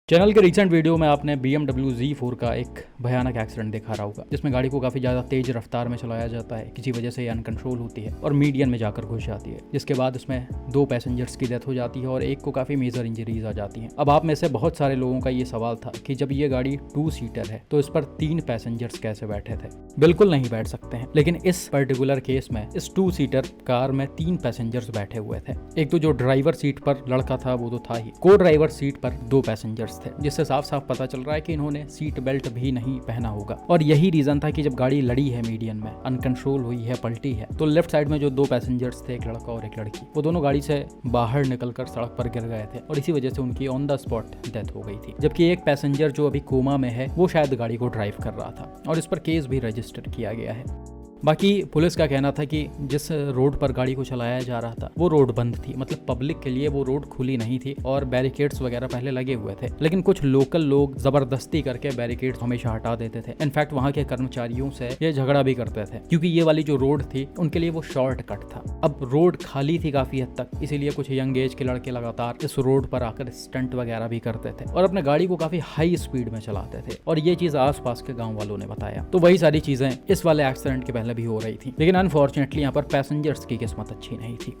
Channel के recent video में आपने BMW Z4 का एक भयानक एक्सीडेंट देखा रहा होगा, जिसमें गाड़ी को काफ़ी ज़्यादा तेज रफ्तार में चलाया जाता है। किसी वजह से ये अनकंट्रोल होती है और मीडियन में जाकर घुस जाती है, जिसके बाद उसमें 2 पैसेंजर्स की डेथ हो जाती है और एक को काफ़ी मेजर इंजरीज आ जाती हैं। अब आप में से बहुत सारे लोगों का ये सवाल था कि जब ये गाड़ी 2 सीटर है तो इस पर 3 पैसेंजर्स कैसे बैठे थे। बिल्कुल नहीं बैठ सकते हैं, लेकिन इस पर्टिकुलर केस में इस 2 सीटर कार में 3 पैसेंजर्स बैठे हुए थे। एक तो जो ड्राइवर सीट पर लड़का था वो तो था ही, को ड्राइवर सीट पर 2 पैसेंजर्स थे, जिससे साफ साफ पता चल रहा है कि इन्होंने सीट बेल्ट भी नहीं पहना होगा। और यही रीजन था कि जब गाड़ी लड़ी है मीडियन में, अनकंट्रोल हुई है, पलटी है, तो लेफ्ट साइड में जो 2 पैसेंजर्स थे, एक लड़का और एक लड़की, वो दोनों गाड़ी से बाहर निकलकर सड़क पर गिर गए थे और इसी वजह से उनकी ऑन द स्पॉट डेथ हो गई थी। जबकि एक पैसेंजर जो अभी कोमा में है वो शायद गाड़ी को ड्राइव कर रहा था और इस पर केस भी रजिस्टर किया गया है। बाकी पुलिस का कहना था कि जिस रोड पर गाड़ी को चलाया जा रहा था वो रोड बंद थी, मतलब पब्लिक के लिए वो रोड खुली नहीं थी और बैरिकेड्स वगैरह पहले लगे हुए थे, लेकिन कुछ लोकल लोग जबरदस्ती करके बैरिकेड्स हमेशा हटा देते थे। इनफैक्ट वहाँ के कर्मचारियों से ये झगड़ा भी करते थे, क्योंकि ये वाली जो रोड थी उनके लिए वो शॉर्टकट था। अब रोड खाली थी काफी हद तक, इसीलिए कुछ यंग एज के लड़के लगातार इस रोड पर आकर स्टंट वगैरह भी करते थे और अपने गाड़ी को काफी हाई स्पीड में चलाते थे। और ये चीज आसपास के गाँव वालों ने बताया। तो वही सारी चीजें इस वाले एक्सीडेंट के पहले भी हो रही थी, लेकिन अनफॉर्चुनेटली यहाँ पर पैसेंजर्स की किस्मत अच्छी नहीं थी।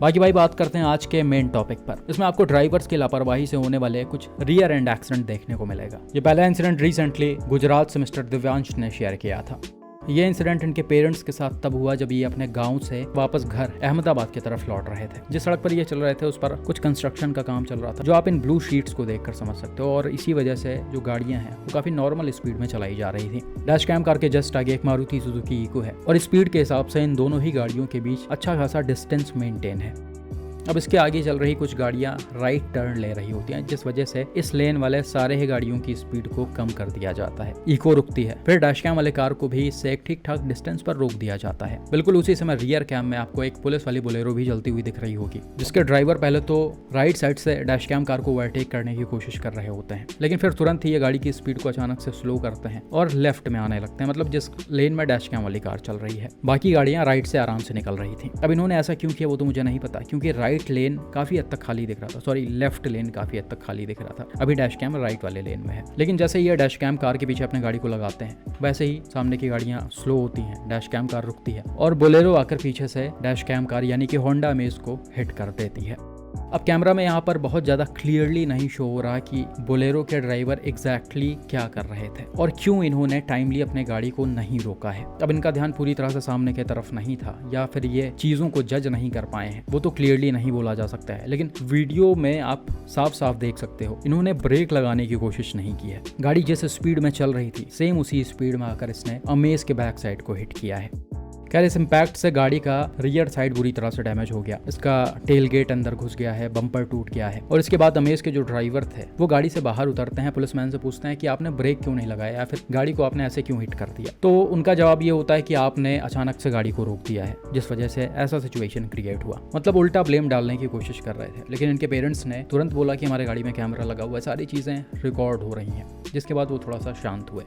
बाकी भाई बात करते हैं आज के मेन टॉपिक पर। इसमें आपको ड्राइवर्स की लापरवाही से होने वाले कुछ रियर एंड एक्सीडेंट देखने को मिलेगा। ये पहला इंसिडेंट रिसेंटली गुजरात से मिस्टर दिव्यांश ने शेयर किया था। ये इंसिडेंट इनके पेरेंट्स के साथ तब हुआ जब ये अपने गांव से वापस घर अहमदाबाद की तरफ लौट रहे थे। जिस सड़क पर ये चल रहे थे उस पर कुछ कंस्ट्रक्शन का काम चल रहा था, जो आप इन ब्लू शीट्स को देखकर समझ सकते हो। और इसी वजह से जो गाड़ियां हैं वो काफी नॉर्मल स्पीड में चलाई जा रही थी। डैश कैम कार के जस्ट आगे एक मारुति सुजुकी इको है और स्पीड के हिसाब से इन दोनों ही गाड़ियों के बीच अच्छा खासा डिस्टेंस मेंटेन है। अब इसके आगे चल रही कुछ गाड़ियां राइट टर्न ले रही होती हैं, जिस वजह से इस लेन वाले सारे ही गाड़ियों की स्पीड को कम कर दिया जाता है। इको रुकती है, फिर डैश कैम वाले कार को भी इससे एक ठीक ठाक डिस्टेंस पर रोक दिया जाता है। बिल्कुल उसी समय रियर कैम में आपको एक पुलिस वाली बोलेरो भी चलती हुई दिख रही होगी, जिसके ड्राइवर पहले तो राइट साइड से डैश कैम कार को ओवरटेक करने की कोशिश कर रहे होते हैं, लेकिन फिर तुरंत ही ये गाड़ी की स्पीड को अचानक से स्लो करते हैं और लेफ्ट में आने लगते हैं, मतलब जिस लेन में डैश कैम वाली कार चल रही है। बाकी गाड़ियां राइट से आराम से निकल रही थी। अब इन्होंने ऐसा क्यों किया वो तो मुझे नहीं पता, क्योंकि राइट लेन काफी हद तक खाली दिख रहा था, सॉरी लेफ्ट लेन काफी हद तक खाली दिख रहा था। अभी डैश कैम राइट वाले लेन में है, लेकिन जैसे ये डैश कैम कार के पीछे अपने गाड़ी को लगाते हैं वैसे ही सामने की गाड़ियां स्लो होती हैं, डैश कैम कार रुकती है और बोलेरो आकर पीछे से डैश कैम कार यानी कि होंडा अमेज को हिट कर देती है। अब कैमरा में यहाँ पर बहुत ज़्यादा क्लियरली नहीं शो हो रहा कि बोलेरो के ड्राइवर एग्जैक्टली क्या कर रहे थे और क्यों इन्होंने टाइमली अपने गाड़ी को नहीं रोका है। अब इनका ध्यान पूरी तरह से सामने की तरफ नहीं था या फिर ये चीज़ों को जज नहीं कर पाए हैं, वो तो क्लियरली नहीं बोला जा सकता है, लेकिन वीडियो में आप साफ साफ देख सकते हो इन्होंने ब्रेक लगाने की कोशिश नहीं की है। गाड़ी जिस स्पीड में चल रही थी सेम उसी स्पीड में आकर इसने अमेज के बैक साइड को हिट किया है। खैर इस इम्पैक्ट से गाड़ी का रियर साइड बुरी तरह से डैमेज हो गया, इसका टेल गेट अंदर घुस गया है, बम्पर टूट गया है। और इसके बाद अमेज के जो ड्राइवर थे वो गाड़ी से बाहर उतरते हैं, पुलिसमैन से पूछते हैं कि आपने ब्रेक क्यों नहीं लगाया या फिर गाड़ी को आपने ऐसे क्यों हिट कर दिया। तो उनका जवाब ये होता है कि आपने अचानक से गाड़ी को रोक दिया है, जिस वजह से ऐसा सिचुएशन क्रिएट हुआ। मतलब उल्टा ब्लेम डालने की कोशिश कर रहे थे, लेकिन इनके पेरेंट्स ने तुरंत बोला कि हमारे गाड़ी में कैमरा लगा हुआ है, सारी चीज़ें रिकॉर्ड हो रही हैं, जिसके बाद वो थोड़ा सा शांत हुए।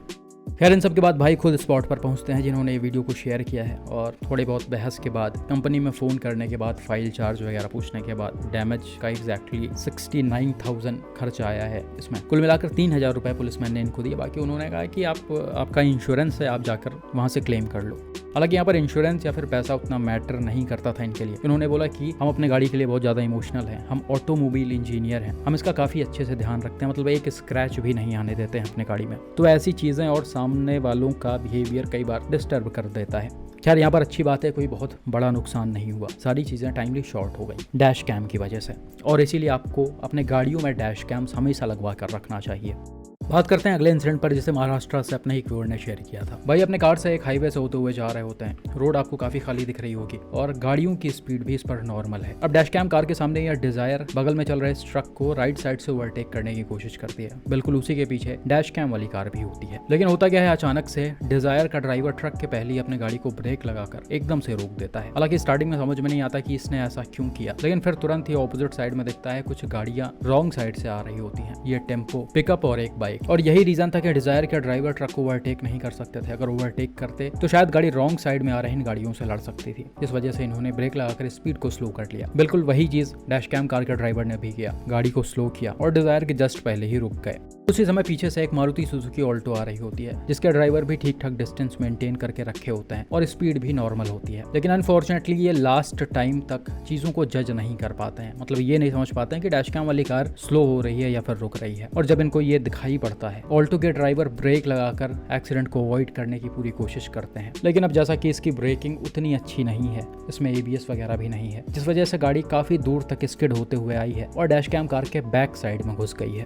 खैर इन सब के बाद भाई खुद स्पॉट पर पहुंचते हैं जिन्होंने ये वीडियो को शेयर किया है और थोड़ी बहुत बहस के बाद, कंपनी में फ़ोन करने के बाद, फाइल चार्ज वगैरह पूछने के बाद डैमेज का एग्जैक्टली 69,000 खर्च आया है। इसमें कुल मिलाकर 3,000 रुपये पुलिसमैन ने इनको दिए। बाकी उन्होंने कहा कि आपका इंश्योरेंस है, आप जाकर वहाँ से क्लेम कर लो। हालांकि यहाँ पर इंश्योरेंस या फिर पैसा उतना मैटर नहीं करता था इनके लिए। इन्होंने बोला कि हम अपने गाड़ी के लिए बहुत ज़्यादा इमोशनल हैं, हम ऑटोमोबाइल इंजीनियर हैं, हम इसका काफ़ी अच्छे से ध्यान रखते हैं, मतलब एक स्क्रैच भी नहीं आने देते हैं अपने गाड़ी में। तो ऐसी चीज़ें और सामने वालों का बिहेवियर कई बार डिस्टर्ब कर देता है। खैर यहाँ पर अच्छी बात है, कोई बहुत बड़ा नुकसान नहीं हुआ, सारी चीज़ें टाइमली शॉर्ट हो गई डैश कैम की वजह से। और इसीलिए आपको अपने गाड़ियों में डैश कैम्स हमेशा लगवा कर रखना चाहिए। बात करते हैं अगले इंसिडेंट पर, जिसे महाराष्ट्र से अपने एक व्यूअर ने शेयर किया था। भाई अपने कार से एक हाईवे से होते हुए जा रहे होते हैं, रोड आपको काफी खाली दिख रही होगी और गाड़ियों की स्पीड भी इस पर नॉर्मल है। अब डैश कैम कार के सामने यह डिजायर बगल में चल रहे इस ट्रक को राइट साइड से ओवरटेक करने की कोशिश करती है। बिल्कुल उसी के पीछे डैश कैम वाली कार भी होती है, लेकिन होता क्या है, अचानक से डिजायर का ड्राइवर ट्रक के पहले ही अपने गाड़ी को ब्रेक लगाकर एकदम से रोक देता है। हालांकि स्टार्टिंग में समझ में नहीं आता कि इसने ऐसा क्यों किया, लेकिन फिर तुरंत ही ऑपोजिट साइड में दिखता है कुछ गाड़ियां रॉन्ग साइड से आ रही होती हैं। ये टेम्पो, पिकअप और एक बाइक। ओवरटेक। और यही रीजन था कि डिजायर के ड्राइवर ट्रक को ओवरटेक नहीं कर सकते थे। अगर ओवरटेक करते तो शायद गाड़ी रॉन्ग साइड में आ रही इन गाड़ियों से लड़ सकती थी। इस वजह से इन्होंने ब्रेक लगाकर स्पीड को स्लो कर लिया। बिल्कुल वही चीज डैश कैम कार के ड्राइवर ने भी किया, गाड़ी को स्लो किया और डिजायर के जस्ट पहले ही रुक गए। उसी समय पीछे से एक मारुति सुजुकी ऑल्टो आ रही होती है, जिसके ड्राइवर भी ठीक ठाक डिस्टेंस मेंटेन करके रखे होते हैं और स्पीड भी नॉर्मल होती है। लेकिन अनफॉर्चुनेटली ये लास्ट टाइम तक चीजों को जज नहीं कर पाते हैं। मतलब ये नहीं समझ पाते हैं कि डैश कैम वाली कार स्लो हो रही है या फिर रुक रही है। और जब इनको ये दिखाई पड़ता है, ऑल्टो के ड्राइवर ब्रेक लगाकर एक्सीडेंट को अवॉइड करने की पूरी कोशिश करते हैं। लेकिन अब जैसा कि इसकी ब्रेकिंग उतनी अच्छी नहीं है, इसमें ABS वगैरह भी नहीं है, जिस वजह से गाड़ी काफी दूर तक स्किड होते हुए आई है और डैश कैम कार के बैक साइड में घुस गई है।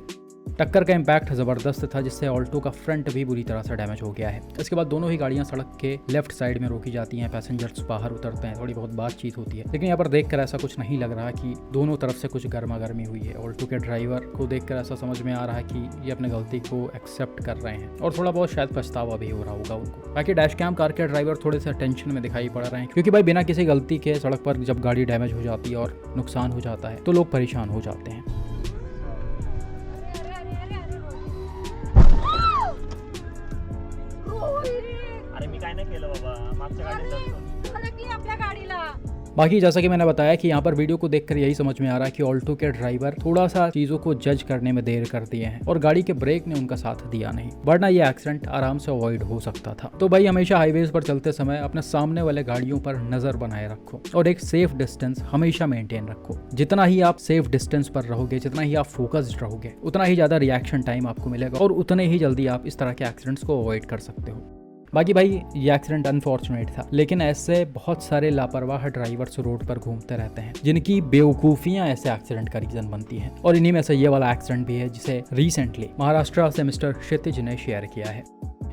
टक्कर का इम्पैक्ट जबरदस्त था, जिससे ऑल्टो का फ्रंट भी बुरी तरह से डैमेज हो गया है। इसके बाद दोनों ही गाड़ियां सड़क के लेफ्ट साइड में रोकी जाती हैं, पैसेंजर्स बाहर उतरते हैं, थोड़ी बहुत बातचीत होती है। लेकिन यहाँ पर देखकर ऐसा कुछ नहीं लग रहा कि दोनों तरफ से कुछ गर्मा गर्मी हुई है। ऑल्टो के ड्राइवर को देखकर ऐसा समझ में आ रहा है कि ये अपने गलती को एक्सेप्ट कर रहे हैं और थोड़ा बहुत शायद पछतावा भी हो रहा होगा उनको। बाकी डैश कैम कार के ड्राइवर थोड़े से टेंशन में दिखाई पड़ रहे हैं, क्योंकि भाई बिना किसी गलती के सड़क पर जब गाड़ी डैमेज हो जाती है और नुकसान हो जाता है तो लोग परेशान हो जाते हैं। अरे मी काय नाही केलं बाबा, मागच्या गाडीत जातो. अडकली आपल्या गाडीला. बाकी जैसा कि मैंने बताया कि यहाँ पर वीडियो को देखकर यही समझ में आ रहा है कि ऑल्टो के ड्राइवर थोड़ा सा चीजों को जज करने में देर कर दिए हैं और गाड़ी के ब्रेक ने उनका साथ दिया नहीं, वरना ये एक्सीडेंट आराम से अवॉइड हो सकता था। तो भाई हमेशा हाईवेज पर चलते समय अपने सामने वाले गाड़ियों पर नजर बनाए रखो और एक सेफ डिस्टेंस हमेशा मेंटेन रखो। जितना ही आप सेफ डिस्टेंस पर रहोगे, जितना ही आप फोकस्ड रहोगे, उतना ही ज्यादा रिएक्शन टाइम आपको मिलेगा और उतने ही जल्दी आप इस तरह के एक्सीडेंट्स को अवॉइड कर सकते हो। बाकी भाई ये एक्सीडेंट अनफॉर्चुनेट था, लेकिन ऐसे बहुत सारे लापरवाह ड्राइवर्स रोड पर घूमते रहते हैं, जिनकी बेवकूफ़ियां ऐसे एक्सीडेंट का रीजन बनती हैं। और इन्हीं में से ये वाला एक्सीडेंट भी है, जिसे रिसेंटली महाराष्ट्र से मिस्टर क्षितिज ने शेयर किया है।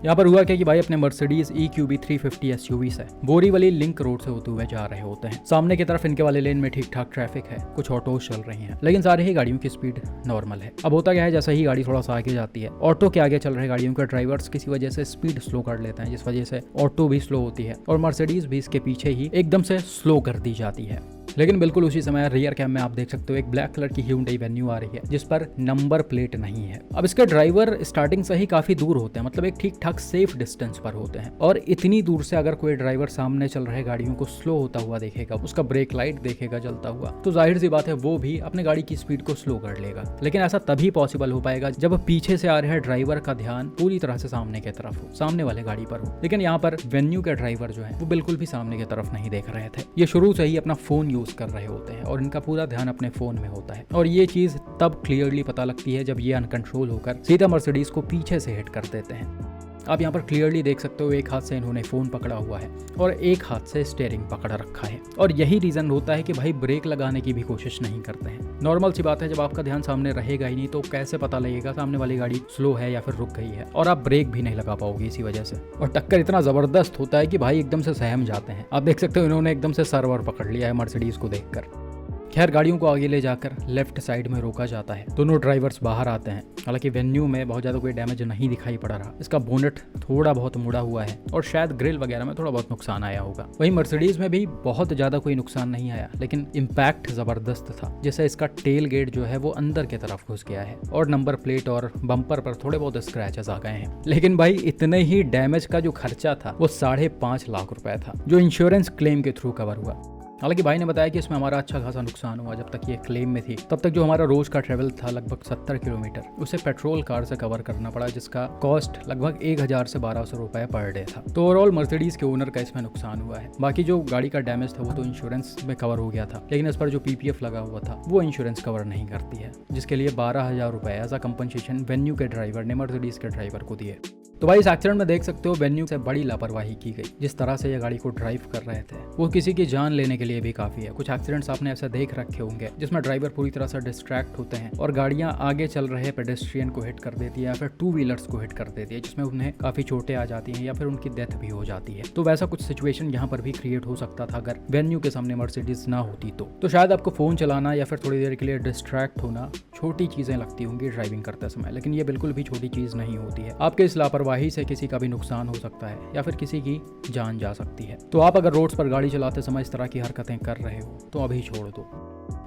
यहाँ पर हुआ क्या कि भाई अपने मर्सिडीज EQB 350 SUV से बोरीवली लिंक रोड से होते हुए जा रहे होते हैं। सामने की तरफ इनके वाले लेन में ठीक ठाक ट्रैफिक है, कुछ ऑटोज चल रही हैं, लेकिन सारी ही गाड़ियों की स्पीड नॉर्मल है। अब होता क्या है, जैसे ही गाड़ी थोड़ा सा आगे जाती है, ऑटो के आगे चल रहे गाड़ियों के ड्राइवर्स किसी वजह से स्पीड स्लो कर लेते हैं, जिस वजह से ऑटो भी स्लो होती है और मर्सिडीज भी इसके पीछे ही एकदम से स्लो कर दी जाती है। लेकिन बिल्कुल उसी समय रियर कैम में आप देख सकते हो एक ब्लैक कलर की Hyundai वेन्यू आ रही है, जिस पर नंबर प्लेट नहीं है। अब इसके ड्राइवर स्टार्टिंग से ही काफी दूर होते हैं, मतलब एक ठीक ठाक सेफ डिस्टेंस पर होते हैं। और इतनी दूर से अगर कोई ड्राइवर सामने चल रहे गाड़ियों को स्लो होता हुआ देखेगा, उसका ब्रेक लाइट देखेगा जलता हुआ, तो जाहिर सी बात है वो भी अपने गाड़ी की स्पीड को स्लो कर लेगा। लेकिन ऐसा तभी पॉसिबल हो पाएगा जब पीछे से आ रहे ड्राइवर का ध्यान पूरी तरह से सामने की तरफ हो, सामने वाले गाड़ी पर हो। लेकिन यहाँ पर वेन्यू के ड्राइवर जो है वो बिल्कुल भी सामने की तरफ नहीं देख रहे थे। ये शुरू से ही अपना फोन यूज कर रहे होते हैं और इनका पूरा ध्यान अपने फोन में होता है। और ये चीज तब क्लियरली पता लगती है जब ये अनकंट्रोल होकर सीधा मर्सिडीज को पीछे से हिट कर देते हैं। आप यहाँ पर क्लियरली देख सकते हो एक हाथ से इन्होंने फ़ोन पकड़ा हुआ है और एक हाथ से स्टीयरिंग पकड़ रखा है। और यही रीज़न होता है कि भाई ब्रेक लगाने की भी कोशिश नहीं करते हैं। नॉर्मल सी बात है, जब आपका ध्यान सामने रहेगा ही नहीं तो कैसे पता लगेगा सामने वाली गाड़ी स्लो है या फिर रुक गई है, और आप ब्रेक भी नहीं लगा पाओगे इसी वजह से। और टक्कर इतना ज़बरदस्त होता है कि भाई एकदम से सहम जाते हैं। आप देख सकते हो इन्होंने एकदम से सर्वर पकड़ लिया है मर्सिडीज़ को देखकर। खैर गाड़ियों को आगे ले जाकर लेफ्ट साइड में रोका जाता है, दोनों ड्राइवर्स बाहर आते हैं। हालांकि वेन्यू में बहुत ज़्यादा कोई डैमेज नहीं दिखाई पड़ रहा, इसका बोनेट थोड़ा बहुत मुड़ा हुआ है और शायद ग्रिल वगैरह में थोड़ा बहुत नुकसान आया होगा। वहीं मर्सिडीज में भी बहुत ज़्यादा कोई नुकसान नहीं आया, लेकिन इम्पैक्ट ज़बरदस्त था, जैसे इसका टेल गेट जो है वो अंदर की तरफ घुस गया है और नंबर प्लेट और बम्पर पर थोड़े बहुत स्क्रैचेस आ गए हैं। लेकिन भाई इतने ही डैमेज का जो खर्चा था वो 5.5 लाख रुपए था, जो इंश्योरेंस क्लेम के थ्रू कवर हुआ। हालांकि भाई ने बताया कि इसमें हमारा अच्छा खासा नुकसान हुआ। जब तक ये क्लेम में थी तब तक जो हमारा रोज का ट्रेवल था लगभग 70 किलोमीटर, उसे पेट्रोल कार से कवर करना पड़ा, जिसका कॉस्ट लगभग 1000 से 1200 रुपए पर डे था। तो ओवरऑल मर्सिडीज के ओनर का इसमें नुकसान हुआ है। बाकी जो गाड़ी का डैमेज था वो तो इंश्योरेंस में कवर हो गया था, लेकिन इस पर जो PPF लगा हुआ था वो इंश्योरेंस कवर नहीं करती है, जिसके लिए 12,000 रुपए एज अ कंपनसेशन वेन्यू के ड्राइवर ने मर्सिडीज के ड्राइवर को दिए। तो भाई इस एक्सीडेंट में देख सकते हो वेन्यू से बड़ी लापरवाही की गई। जिस तरह से ये गाड़ी को ड्राइव कर रहे थे वो किसी की जान लेने के लिए भी काफी है। कुछ एक्सीडेंट्स आपने ऐसे देख रखे होंगे जिसमें ड्राइवर पूरी तरह से डिस्ट्रैक्ट होते हैं और गाड़ियां आगे चल रहे पेडेस्ट्रियन को हिट कर देती है या फिर 2 व्हीलर्स को हिट कर देती है, जिसमें उन्हें काफी चोटें आ जाती हैं या फिर उनकी डेथ भी हो जाती है। तो वैसा कुछ सिचुएशन यहाँ पर भी क्रिएट हो सकता था अगर वेन्यू के सामने मर्सिडीज ना होती तो शायद आपको फोन चलाना या फिर थोड़ी देर के लिए डिस्ट्रैक्ट होना छोटी चीजें लगती होंगी ड्राइविंग करते समय, लेकिन ये बिल्कुल भी छोटी चीज नहीं होती है। आपके इस लापरवाही से किसी का भी नुकसान हो सकता है या फिर किसी की जान जा सकती है। तो आप अगर रोड्स पर गाड़ी चलाते समय इस तरह की हरकतें कर रहे हो तो अभी छोड़ दो।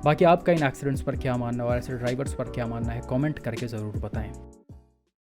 बाकी आपका इन एक्सीडेंट्स पर क्या मानना है और ऐसे ड्राइवर्स पर क्या मानना है, कमेंट करके ज़रूर बताएं।